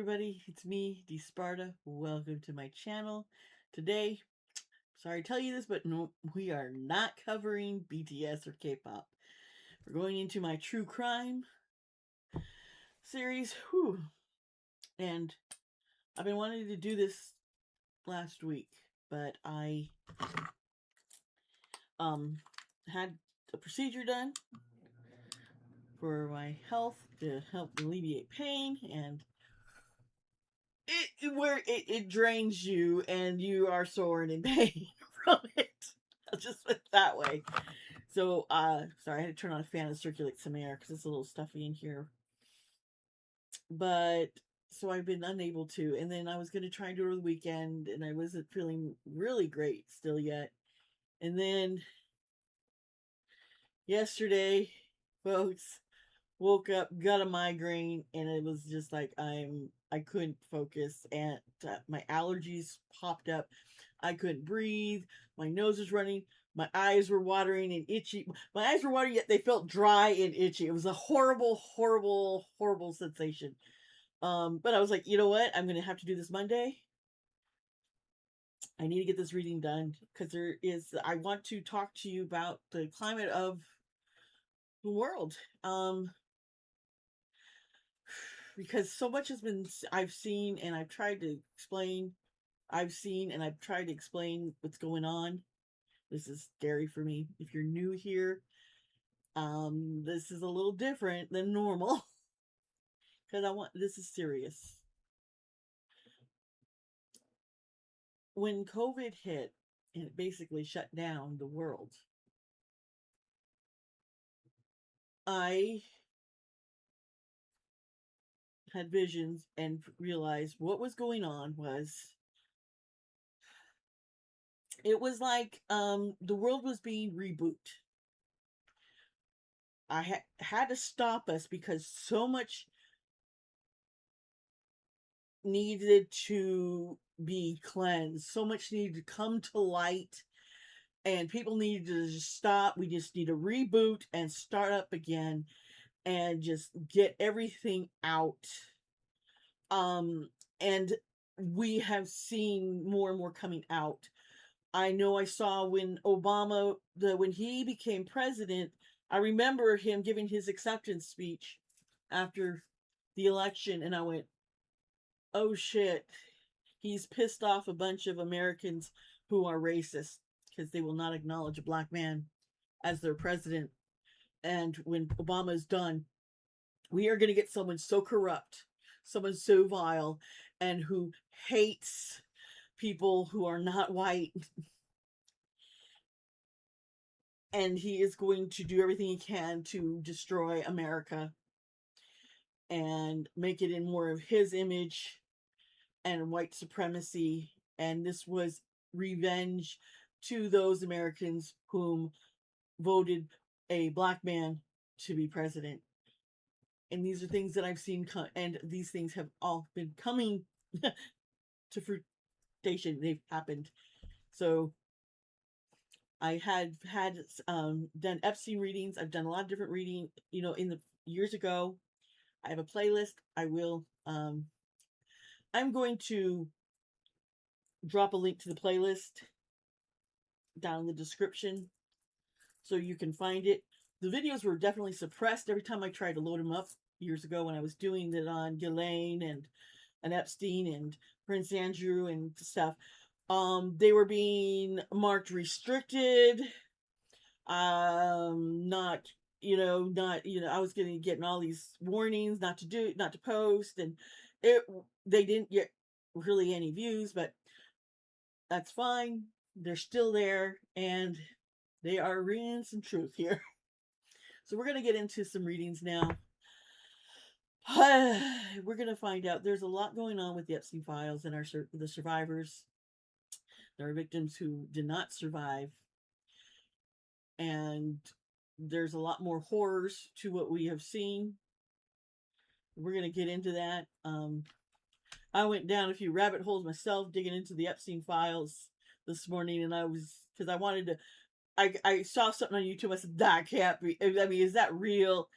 everybody, it's me, Dee Sparta. Welcome to my channel. Today, sorry to tell you this, but no, we are not covering BTS or K-pop. We're going into my true crime series. Whew. And I've been wanting to do this last week, but I had a procedure done for my health to help alleviate pain, and it drains you and you are sore and in pain from it. I'll just put it that way. So sorry, I had to turn on a fan and circulate some air because it's a little stuffy in here. But so I've been unable to, and then I was going to try and do it over the weekend, and I wasn't feeling really great still yet. And then yesterday, folks, woke up, got a migraine, and it was just like I couldn't focus, and my allergies popped up. I couldn't breathe. My nose was running. My eyes were watering and itchy. My eyes were watering, yet they felt dry and itchy. It was a horrible, horrible, horrible sensation. But I was like, you know what? I'm gonna have to do this Monday. I need to get this reading done because I want to talk to you about the climate of the world. Because so much has been, I've seen and I've tried to explain. I've seen and I've tried to explain what's going on. This is scary for me. If you're new here, this is a little different than normal because this is serious. When COVID hit and it basically shut down the world, I had visions and realized what was going on was it was like the world was being rebooted. I had to stop us because so much needed to be cleansed. So much needed to come to light, and people needed to just stop. We just need to reboot and start up again and just get everything out. And we have seen more and more coming out. I know I saw when when he became president, I remember him giving his acceptance speech after the election, and I went, oh shit, he's pissed off a bunch of Americans who are racist because they will not acknowledge a black man as their president. And when Obama is done, we are going to get someone so corrupt, someone so vile, and who hates people who are not white. And he is going to do everything he can to destroy America and make it in more of his image and white supremacy. And this was revenge to those Americans whom voted a black man to be president. And these are things that I've seen, and these things have all been coming to fruition. They've happened. So I had done Epstein readings. I've done a lot of different reading, in the years ago. I have a playlist. I'm going to drop a link to the playlist down in the description so you can find it. The videos were definitely suppressed every time I tried to load them up years ago when I was doing it on Ghislaine and Epstein and Prince Andrew and stuff. They were being marked restricted. I was getting all these warnings not to post, and they didn't get really any views, but that's fine. They're still there, and they are reading some truth here. So we're going to get into some readings now. We're going to find out there's a lot going on with the Epstein files and the survivors. There are victims who did not survive, and there's a lot more horrors to what we have seen. We're going to get into that. I went down a few rabbit holes myself digging into the Epstein files this morning, and because I wanted to, I saw something on YouTube. I said, that can't be, I mean, is that real?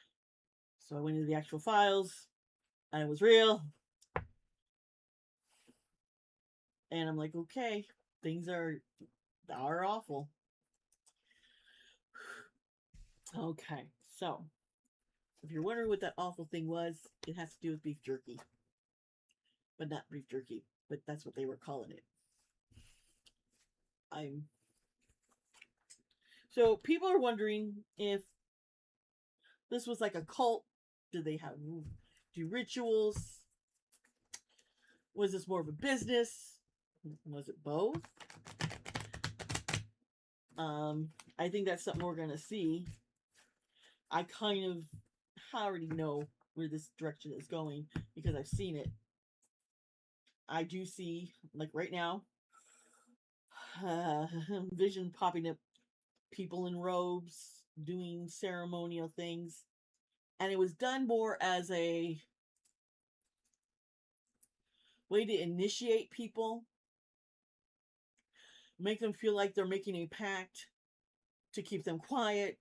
So I went into the actual files, and it was real. And I'm like, okay, things are awful. Okay, so if you're wondering what that awful thing was, it has to do with beef jerky. But not beef jerky, but that's what they were calling it. So people are wondering if this was like a cult. Did they do rituals? Was this more of a business? Was it both? I think that's something we're gonna see. I kind of already know where this direction is going because I've seen it. I do see, like right now, vision popping up, people in robes doing ceremonial things, and it was done more as a way to initiate people, make them feel like they're making a pact to keep them quiet,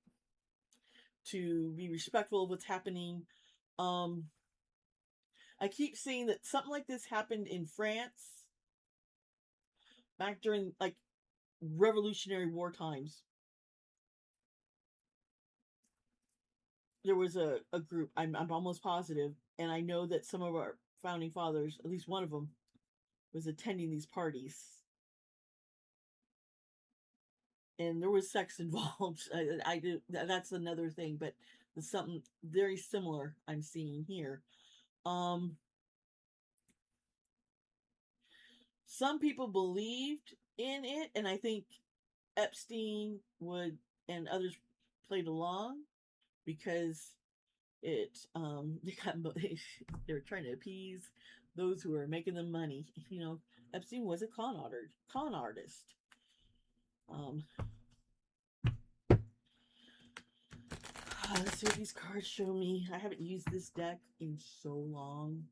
to be respectful of what's happening. I keep seeing that something like this happened in France back during like Revolutionary War times. There was a group, I'm almost positive, and I know that some of our founding fathers, at least one of them, was attending these parties. And there was sex involved. I do, that's another thing, but there's something very similar I'm seeing here. Some people believed in it, and I think Epstein would and others played along because it they were trying to appease those who were making them money. Epstein was a con artist. Let's see what these cards show me. I haven't used this deck in so long.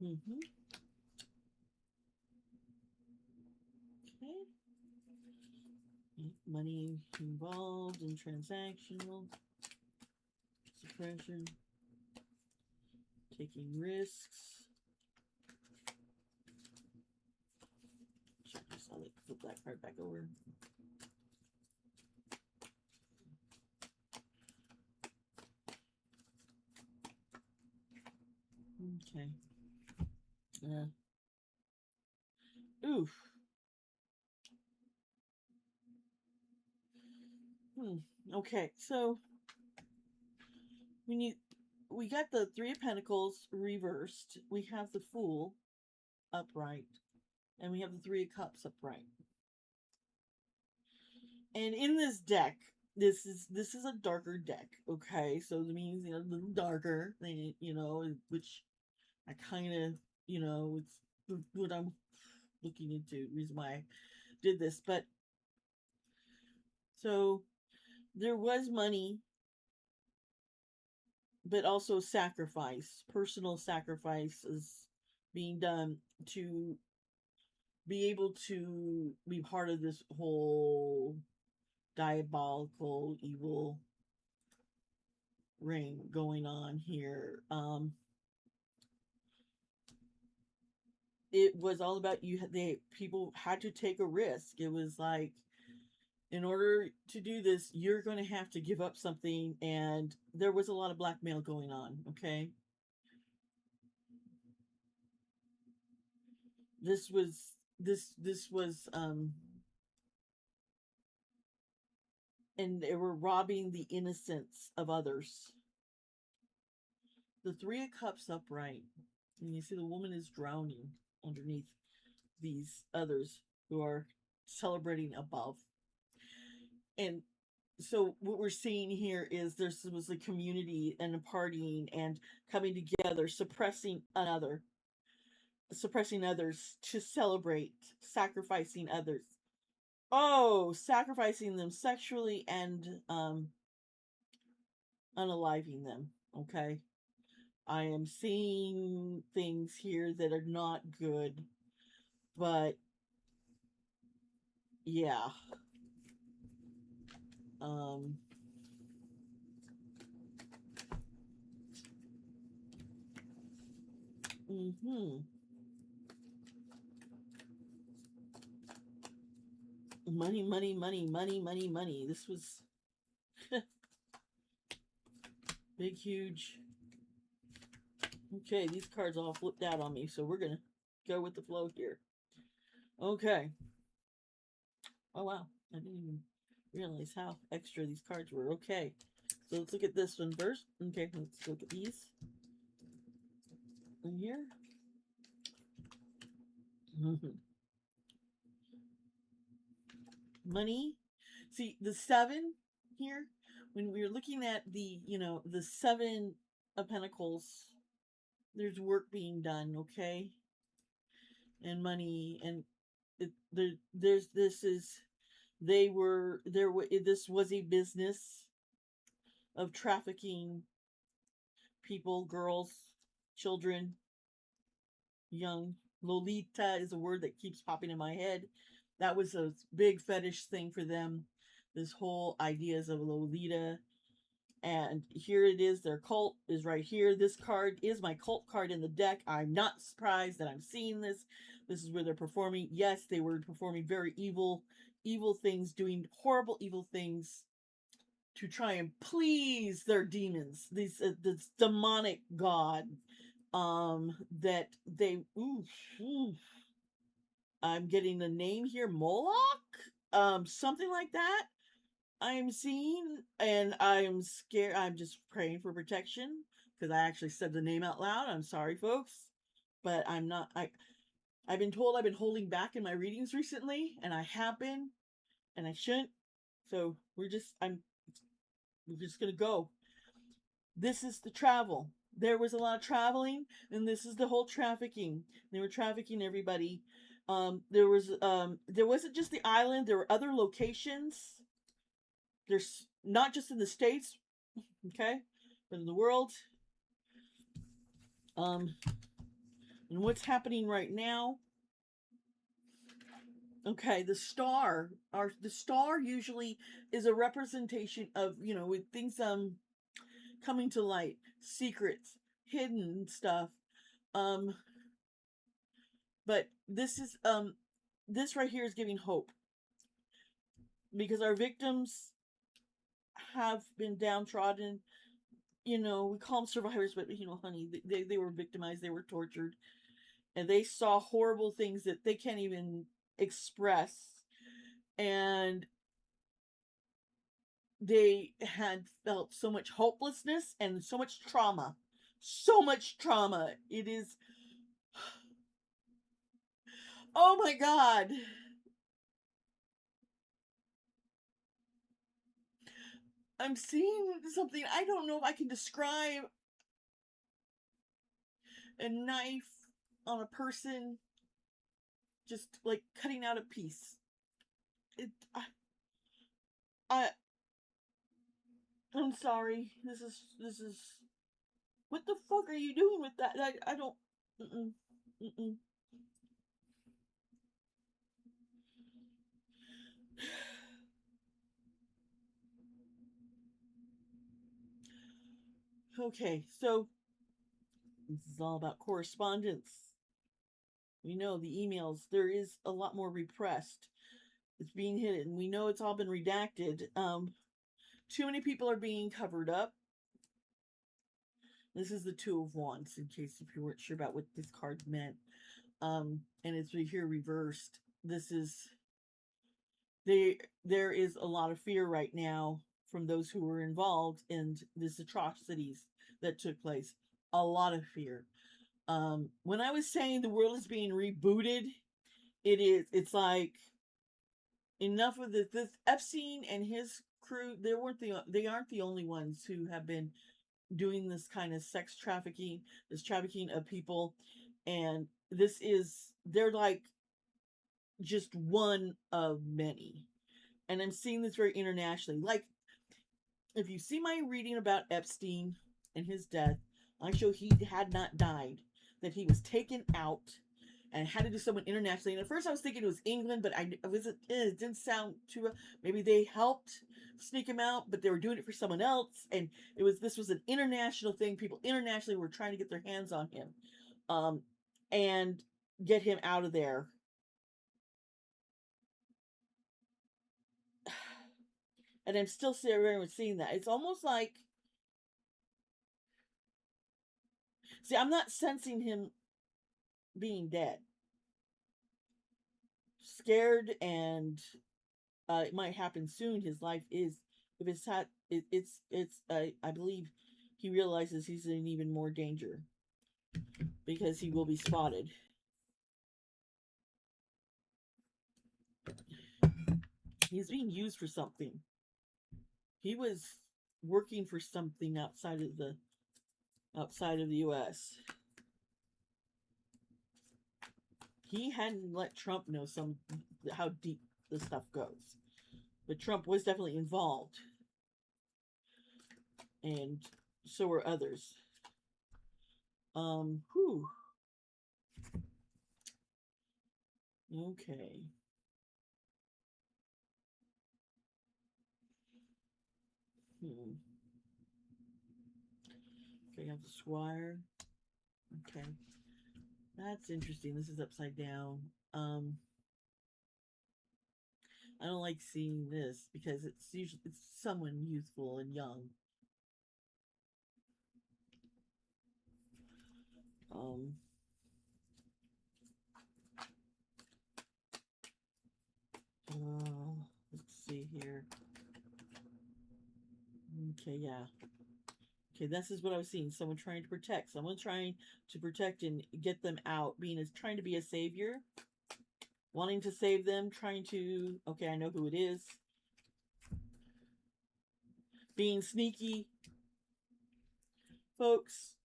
Okay. Money involved in transactional suppression, taking risks. I'll flip that card back over. Okay. Oof. Okay, so we got the Three of Pentacles reversed. We have the Fool upright, and we have the Three of Cups upright. And in this deck, this is a darker deck. Okay, so it means a little darker than which I kind of it's what I'm looking into. Reason why I did this, but so there was money, but also personal sacrifices being done to be able to be part of this whole diabolical evil ring going on here. It was all about people had to take a risk. It was like, in order to do this, you're going to have to give up something, and there was a lot of blackmail going on. Okay, this was and they were robbing the innocence of others. The Three of Cups upright, and you see the woman is drowning underneath these others who are celebrating above. And so what we're seeing here is there was a community and a partying and coming together, suppressing others to celebrate, sacrificing others. Oh, sacrificing them sexually and unaliving them. Okay. I am seeing things here that are not good, but yeah. Mm-hmm. Money, money, money, money, money, money. This was big, huge. Okay, these cards all flipped out on me, so we're gonna go with the flow here. Okay. Oh wow, I didn't even realize how extra these cards were. Okay, so let's look at this one first. Okay, let's look at these in here. Money. See the 7 here. When we're looking at the, the 7 of Pentacles, there's work being done. Okay, and money, and there's this is they were there. This was a business of trafficking people, girls, children, young. Lolita is a word that keeps popping in my head. That was a big fetish thing for them. This whole ideas of Lolita. And here it is. Their cult is right here. This card is my cult card in the deck. I'm not surprised that I'm seeing this. This is where they're performing. Yes, they were performing very evil things, doing horrible, evil things to try and please their demons. This demonic god that they I'm getting the name here, Moloch, something like that. I'm seeing, and I'm scared. I'm just praying for protection because I actually said the name out loud. I'm sorry, folks, but I'm not. I've been told I've been holding back in my readings recently, and I have been, and I shouldn't. So we're just gonna go. This is the travel. There was a lot of traveling, and this is the whole trafficking. They were trafficking everybody. There wasn't just the island. There were other locations. There's not just in the States, okay, but in the world. And what's happening right now? Okay, the star usually is a representation of, with things coming to light, secrets, hidden stuff. But this right here is giving hope, because our victims have been downtrodden. We call them survivors, but honey, they were victimized, they were tortured, and they saw horrible things that they can't even express, and they had felt so much hopelessness and so much trauma. It is, oh my god. I'm seeing something. I don't know if I can describe a knife on a person, just like cutting out a piece. It, I I'm sorry. This is. What the fuck are you doing with that? I don't. Mm-mm, mm-mm. Okay, so this is all about correspondence. We know the emails. There is a lot more repressed. It's being hidden. We know it's all been redacted. Too many people are being covered up. This is the Two of Wands, in case if you weren't sure about what this card meant. And it's here reversed. This is there is a lot of fear right now from those who were involved in these atrocities that took place. A lot of fear. When I was saying the world is being rebooted, it's like enough of this Epstein and his crew. They aren't the only ones who have been doing this kind of sex trafficking, this trafficking of people, and they're like just one of many. And I'm seeing this very internationally. Like, if you see my reading about Epstein and his death, I show he had not died, that he was taken out and had to do someone internationally. And at first I was thinking it was England, but it didn't sound too. Maybe they helped sneak him out, but they were doing it for someone else. And this was an international thing. People internationally were trying to get their hands on him. um, and get him out of there. And I'm still seeing that. It's almost like, see, I'm not sensing him being dead. Scared, and it might happen soon. His life is, if it's had, it's. I believe he realizes he's in even more danger because he will be spotted. He's being used for something. He was working for something outside of the U.S. He hadn't let Trump know how deep the stuff goes, but Trump was definitely involved, and so were others. Whew. Okay. Okay, you have the Squire. Okay. That's interesting. This is upside down. I don't like seeing this because it's someone youthful and young. Um, let's see here. Okay, yeah. Okay, this is what I was seeing. Someone trying to protect. Someone trying to protect and get them out. Trying to be a savior. Wanting to save them. Trying to... Okay, I know who it is. Being sneaky. Folks,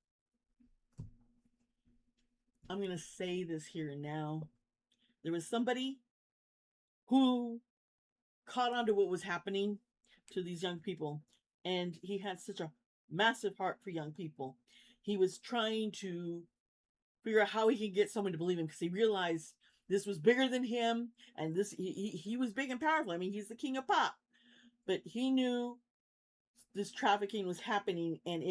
I'm going to say this here and now. There was somebody who caught on to what was happening to these young people, and he had such a massive heart for young people. He was trying to figure out how he could get someone to believe him, because he realized this was bigger than him, and he was big and powerful. I mean, he's the king of pop, but he knew this trafficking was happening, and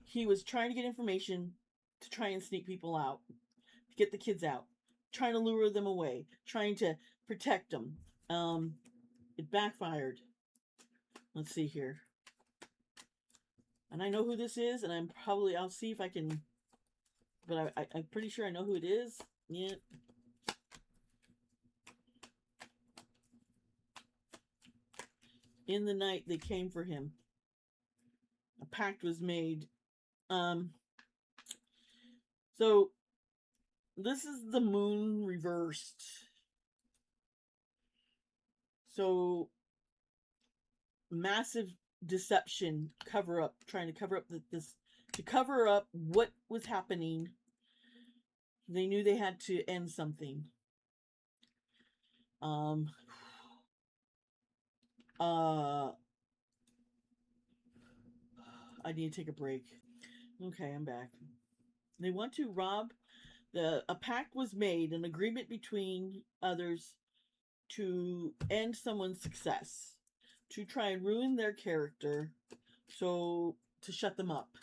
he was trying to get information to try and sneak people out, to get the kids out, trying to lure them away, trying to protect them. It backfired. Let's see here. And I know who this is, and I'll see if I can, but I'm pretty sure I know who it is. Yeah. In the night, they came for him. A pact was made. So this is the moon reversed. So massive deception, cover up, trying to cover up to cover up what was happening. They knew they had to end something. I need to take a break. Okay, I'm back. They want to rob a pact was made, an agreement between others to end someone's success, to try and ruin their character, so to shut them up.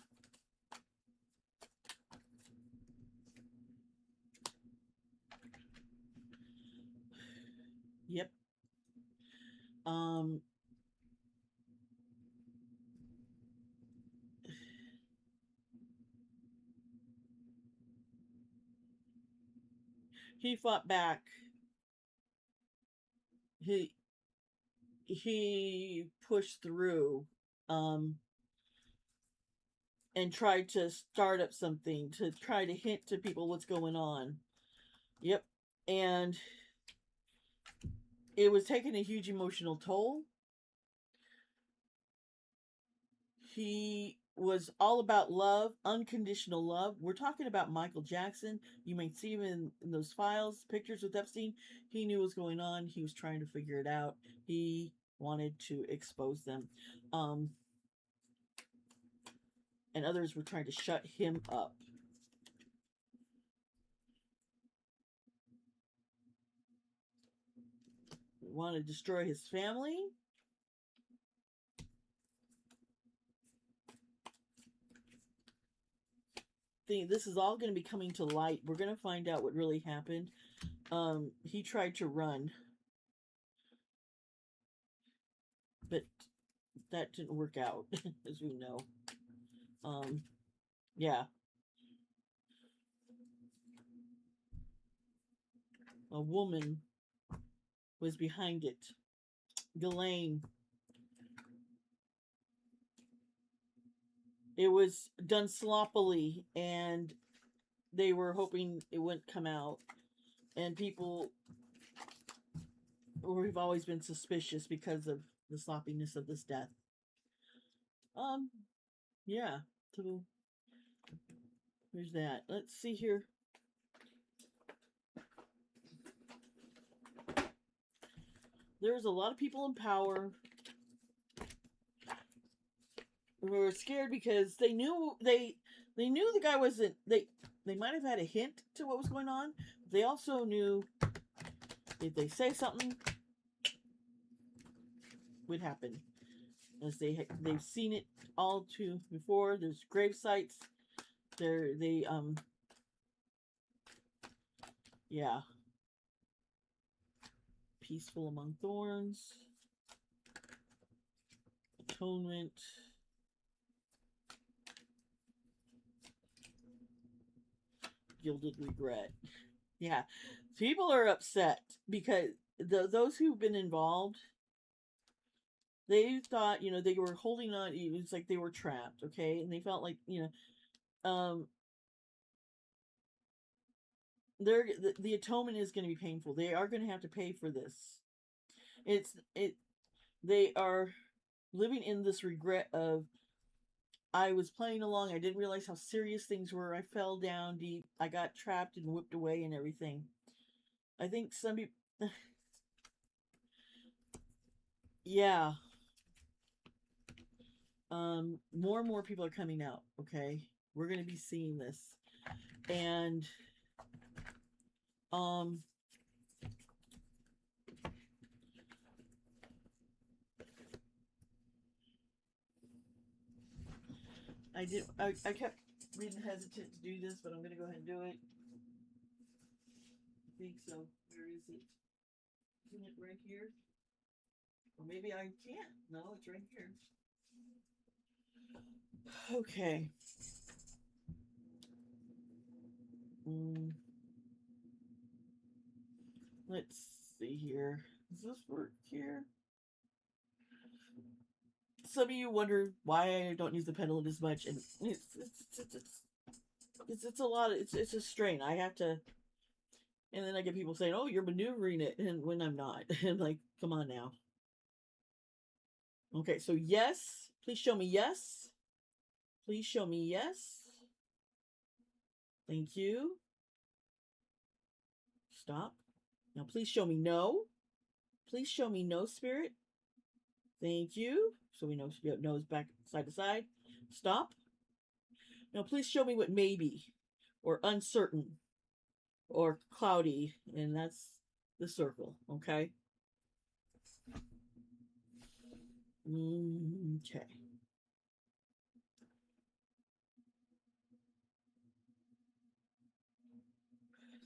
Yep. He fought back. He pushed through, and tried to start up something, to try to hint to people what's going on. Yep. And it was taking a huge emotional toll. He was all about love, unconditional love. We're talking about Michael Jackson. You might see him in those files, pictures with Epstein. He knew what was going on. He was trying to figure it out. He wanted to expose them. And others were trying to shut him up. Want to destroy his family. thing. This is all going to be coming to light. We're going to find out what really happened. He tried to run, but that didn't work out, as we know. Yeah. A woman was behind it. Ghislaine. It was done sloppily, and they were hoping it wouldn't come out. And people, we've always been suspicious because of the sloppiness of this death. Yeah. So there's that. Let's see here. There's a lot of people in power who were scared because they knew the guy wasn't. They might have had a hint to what was going on. They also knew if they say something would happen, as they've seen it all too before. There's grave sites. Yeah. Peaceful among thorns. Atonement. Gilded regret. Yeah. People are upset because those who've been involved, they thought, they were holding on. It was like they were trapped, okay? And they felt like, the atonement is going to be painful. They are going to have to pay for this. They are living in this regret of, I was playing along. I didn't realize how serious things were. I fell down deep. I got trapped and whipped away and everything. I think some people, yeah. More and more people are coming out. Okay, we're going to be seeing this, and I kept being hesitant to do this, but I'm going to go ahead and do it. I think so. Where is it? Isn't it right here? Or maybe I can't. No, it's right here. Okay. Let's see here. Does this work here? Some of you wonder why I don't use the pendulum as much, and it's a lot. It's a strain. I have to, and then I get people saying, "Oh, you're maneuvering it," and when I'm not, I'm like, "Come on now." Okay, so yes, please show me yes. Please show me yes. Thank you. Stop. Now, please show me no. Please show me no, Spirit. Thank you. So we know nose back side to side. Stop. Now, please show me what maybe or uncertain or cloudy, and that's the circle, okay? Okay.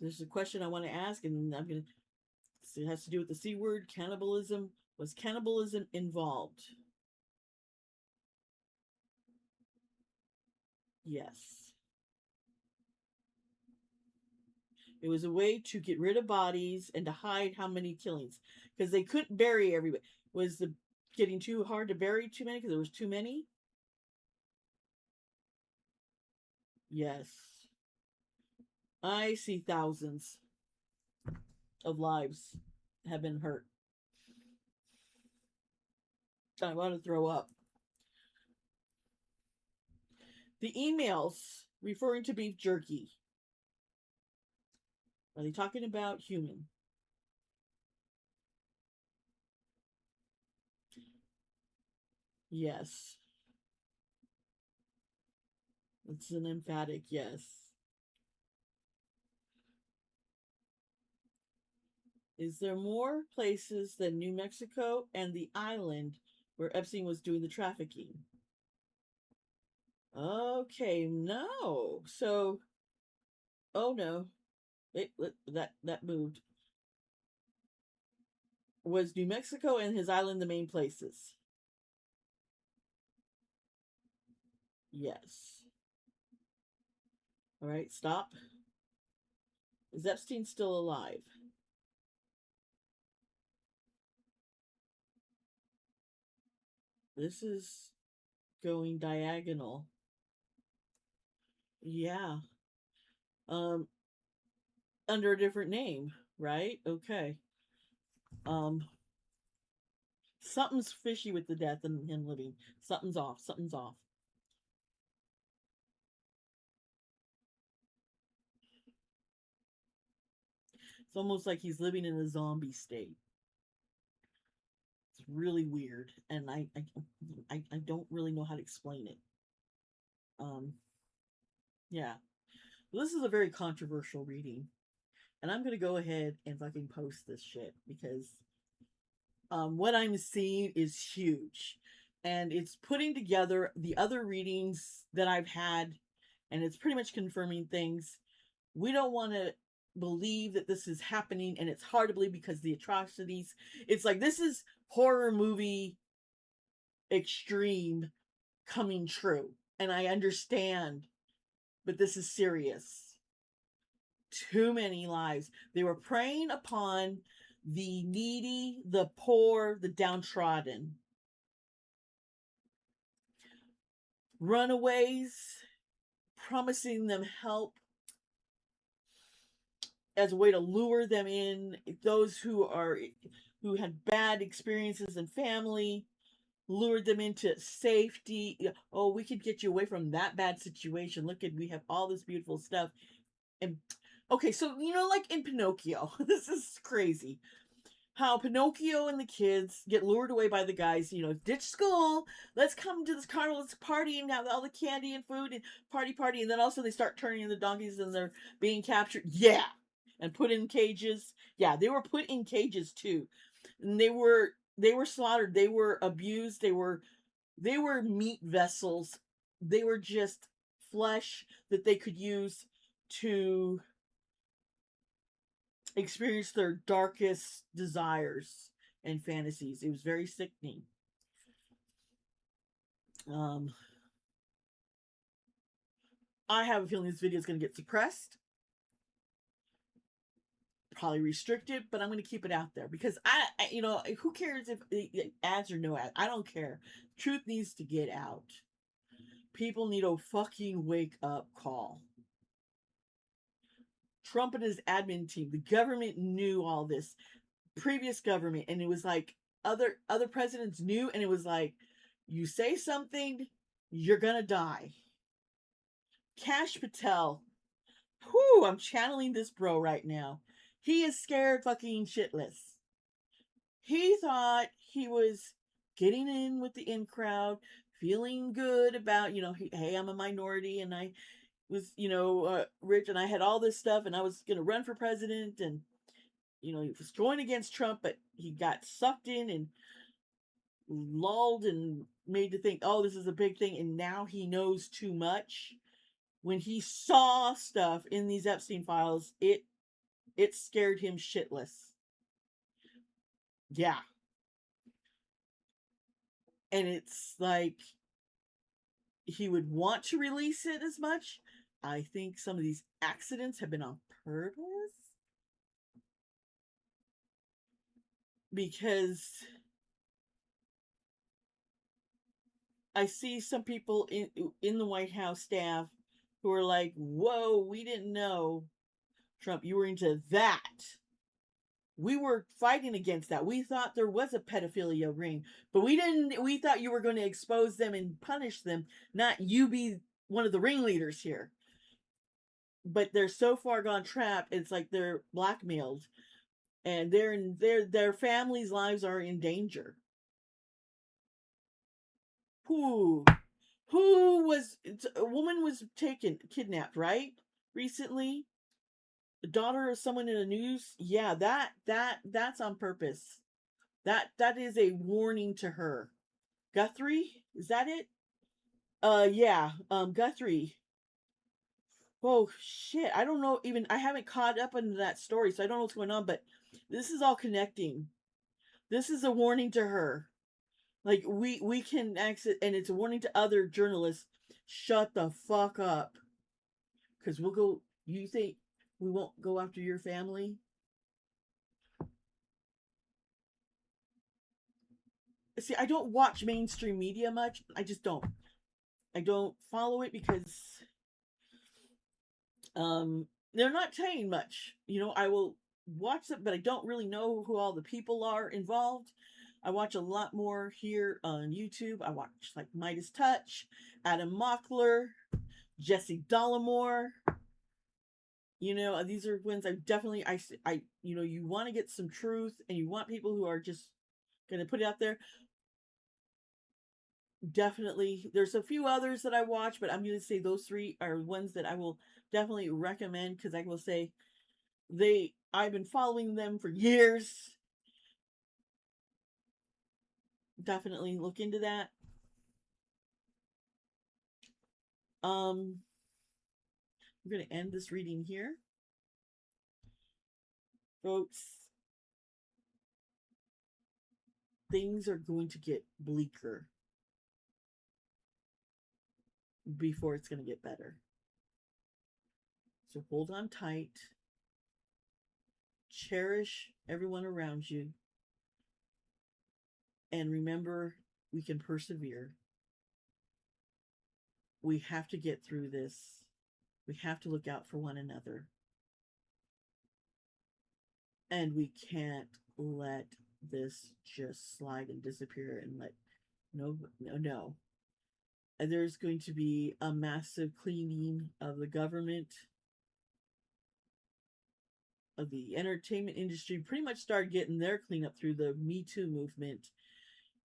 This is a question I want to ask, and it has to do with the C word, cannibalism. Was cannibalism involved? Yes. It was a way to get rid of bodies and to hide how many killings, because they couldn't bury everybody. Was the getting too hard to bury too many because there was too many? Yes. I see thousands of lives have been hurt. I want to throw up. The emails referring to beef jerky. Are they talking about human? Yes. It's an emphatic yes. Is there more places than New Mexico and the island where Epstein was doing the trafficking? Okay, no. So, oh no, that moved. Was New Mexico and his island the main places? Yes. All right, stop. Is Epstein still alive? This is going diagonal. Yeah. Um, under a different name, right? Okay. Um, something's fishy with the death and him living. Something's off. Something's off. It's almost like he's living in a zombie state. It's really weird, and I don't really know how to explain it. Um, yeah. Well, this is a very controversial reading, and I'm gonna go ahead and fucking post this shit because what I'm seeing is huge, and it's putting together the other readings that I've had, and it's pretty much confirming things. We don't want to believe that this is happening, and it's hard to believe because the atrocities. It's like this is horror movie extreme coming true, and I understand, but this is serious. Too many lives. They were preying upon the needy, the poor, the downtrodden. Runaways, promising them help as a way to lure them in. Those who had bad experiences in family, lured them into safety. Oh, we could get you away from that bad situation. Look at, we have all this beautiful stuff. And okay, so like in Pinocchio, this is crazy. How Pinocchio and the kids get lured away by the guys, ditch school, let's come to this carnival, let's party and have all the candy and food and party, and then also they start turning into donkeys and they're being captured. Yeah. And put in cages. Yeah, they were put in cages too. And they were slaughtered, they were abused, they were meat vessels. They were just flesh that they could use to experience their darkest desires and fantasies. It was very sickening. Um, I have a feeling this video is going to get suppressed, probably restricted, but I'm going to keep it out there because who cares if ads or no ads? I don't care. Truth needs to get out. People need a fucking wake up call. Trump and his admin team, the government knew all this. Previous government, and it was like other presidents knew, and it was like, you say something, you're gonna die. Kash Patel, whoo, I'm channeling this bro right now. He is scared fucking shitless. He thought he was getting in with the in crowd, feeling good about, hey, I'm a minority and I was, rich and I had all this stuff and I was going to run for president, and, he was going against Trump, but he got sucked in and lulled and made to think, oh, this is a big thing. And now he knows too much. When he saw stuff in these Epstein files, it scared him shitless. Yeah. And it's like he would want to release it as much. I think some of these accidents have been on purpose. Because I see some people in the White House staff who are like, whoa, we didn't know, Trump, you were into that. We were fighting against that. We thought there was a pedophilia ring, but we thought you were going to expose them and punish them, not you be one of the ringleaders here. But they're so far gone trapped, it's like they're blackmailed, and their families' lives are in danger. Who a woman was kidnapped, right? Recently, the daughter of someone in the news. Yeah, that's on purpose. That is a warning to her. Guthrie, is that it? Yeah. Guthrie. Oh shit! I don't know. Even I haven't caught up into that story, so I don't know what's going on. But this is all connecting. This is a warning to her. Like we can access, and it's a warning to other journalists. Shut the fuck up, because we'll go. You think we won't go after your family? See, I don't watch mainstream media much. I just don't. I don't follow it because they're not saying much. I will watch it, but I don't really know who all the people are involved. I watch a lot more here on YouTube. I watch like Midas Touch, Adam Mockler, Jesse Dollamore. These are ones you want to get some truth, and you want people who are just going to put it out there. Definitely, there's a few others that I watch, but I'm going to say those three are ones that I will definitely recommend, because I will say I've been following them for years. Definitely look into that. I'm going to end this reading here, folks. Things are going to get bleaker before it's going to get better. So hold on tight. Cherish everyone around you. And remember, we can persevere. We have to get through this. We have to look out for one another. And we can't let this just slide and disappear and let no. And there's going to be a massive cleaning of the government, of the entertainment industry. Pretty much started getting their cleanup through the Me Too movement,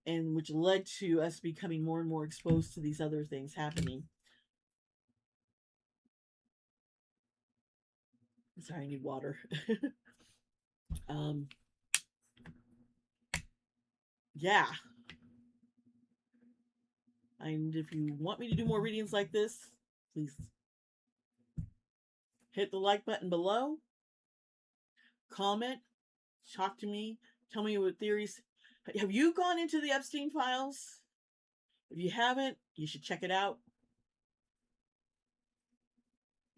and which led to us becoming more and more exposed to these other things happening. Sorry, I need water. um yeah. And if you want me to do more readings like this, please hit the like button below, comment, talk to me, tell me what theories. Have you gone into the Epstein files? If you haven't, you should check it out.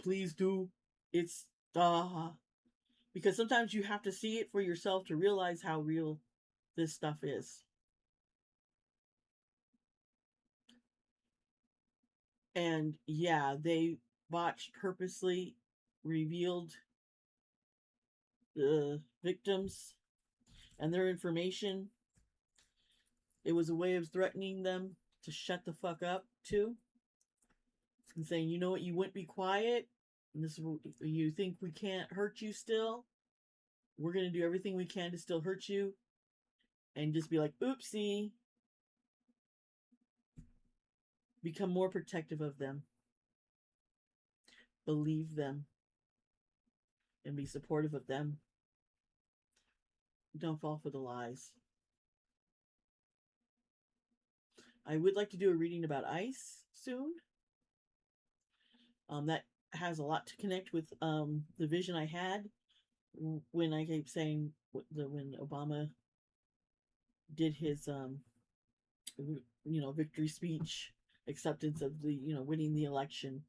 Please do. It's because sometimes you have to see it for yourself to realize how real this stuff is. And yeah, they purposely revealed the victims and their information. It was a way of threatening them to shut the fuck up too, and saying, you know what, you wouldn't be quiet, and this you think we can't hurt you still, we're going to do everything we can to still hurt you, and just be like, oopsie. Become more protective of them, believe them, and be supportive of them. Don't fall for the lies. I would like to do a reading about ice soon. That has a lot to connect with the vision I had when I kept saying when Obama did his victory speech, acceptance of the winning the election,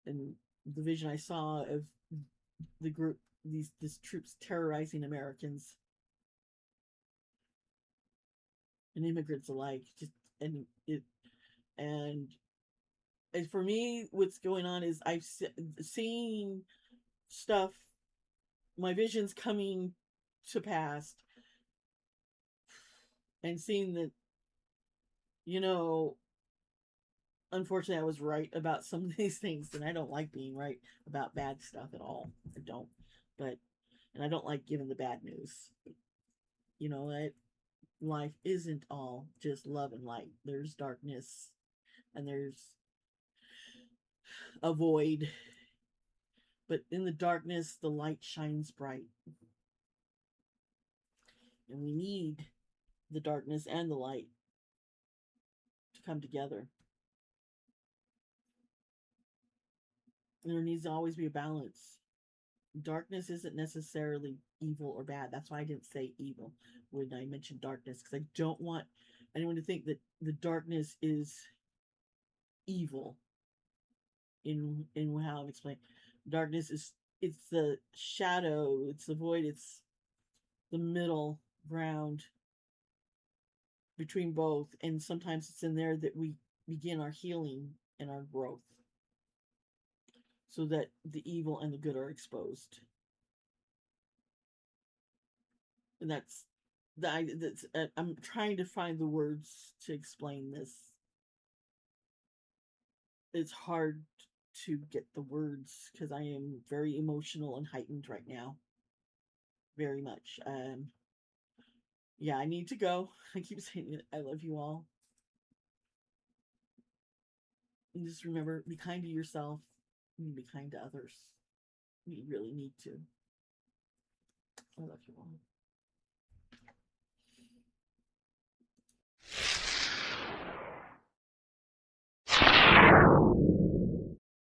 and the vision I saw of the group, these troops terrorizing Americans and immigrants alike. Just and it and for me, what's going on is I've seen stuff, my visions coming to pass, and seeing that, unfortunately, I was right about some of these things, and I don't like being right about bad stuff at all. I don't. And I don't like giving the bad news. You know what? Life isn't all just love and light. There's darkness, and there's a void. But in the darkness, the light shines bright. And we need the darkness and the light to come together. There needs to always be a balance. Darkness isn't necessarily evil or bad. That's why I didn't say evil when I mentioned darkness, because I don't want anyone to think that the darkness is evil in how I'm explaining. Darkness is, it's the shadow, it's the void, it's the middle ground between both, and sometimes it's in there that we begin our healing and our growth, so that the evil and the good are exposed. And I'm trying to find the words to explain this. It's hard to get the words because I am very emotional and heightened right now, very much. Yeah, I need to go. I keep saying it. I love you all. And just remember, be kind to yourself and be kind to others. You really need to. I love you all.